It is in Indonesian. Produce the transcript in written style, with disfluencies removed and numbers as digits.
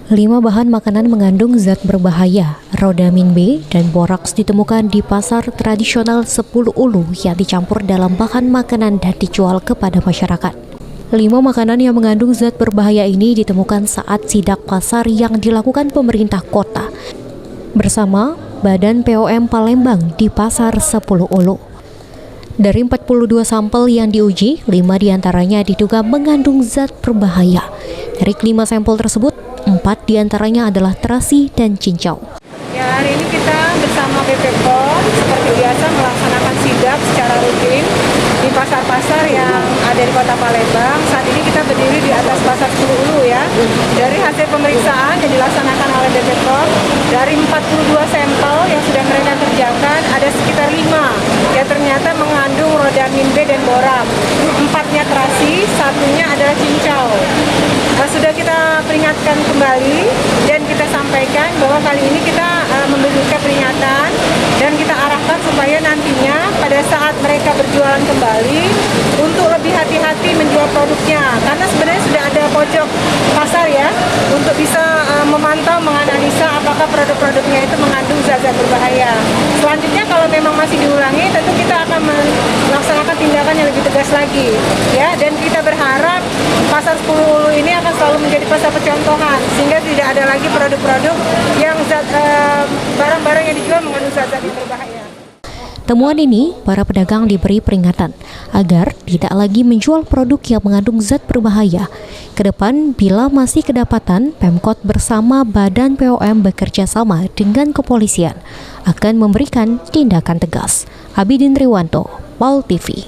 5 bahan makanan mengandung zat berbahaya, rodamin B, dan boraks ditemukan di pasar tradisional 10 Ulu yang dicampur dalam bahan makanan dan dijual kepada masyarakat. 5 makanan yang mengandung zat berbahaya ini ditemukan saat sidak pasar yang dilakukan pemerintah kota bersama Badan POM Palembang di pasar 10 Ulu. Dari 42 sampel yang diuji, 5 diantaranya diduga mengandung zat berbahaya. Dari 5 sampel tersebut, 4 diantaranya adalah terasi dan cincau. Ya, hari ini kita bersama BPOM seperti biasa melaksanakan sidak secara rutin di pasar-pasar yang ada di Kota Palembang. Saat ini kita berdiri di atas pasar 10 Ulu ya. Dari hasil pemeriksaan yang dilaksanakan oleh BPOM, dari 42 sampel yang sudah mereka kerjakan, ada sekitar 5 yang ternyata mengandung rodamin B dan borak. 4-nya terasi, 1-nya adalah cincau. Sudah kita peringatkan kembali dan kita sampaikan bahwa kali ini kita memberikan peringatan dan kita arahkan supaya nantinya pada saat mereka berjualan kembali untuk lebih hati-hati menjual produknya, karena sebenarnya sudah ada pojok pasar ya untuk bisa memantau, menganalisa apakah produk-produknya itu mengandung zat-zat berbahaya. Selanjutnya kalau memang masih diulangi, tentu kita akan melaksanakan tindakan yang lebih tegas lagi ya, dan kita berharap pasar 10 Ulu ini akan selalu menjadi pasar percontohan sehingga tidak ada lagi produk-produk yang barang-barang yang dijual mengandung zat-zat yang berbahaya. Temuan ini, para pedagang diberi peringatan agar tidak lagi menjual produk yang mengandung zat berbahaya. Kedepan, bila masih kedapatan, Pemkot bersama Badan POM bekerja sama dengan kepolisian akan memberikan tindakan tegas. Abidin Triwanto, PAL TV.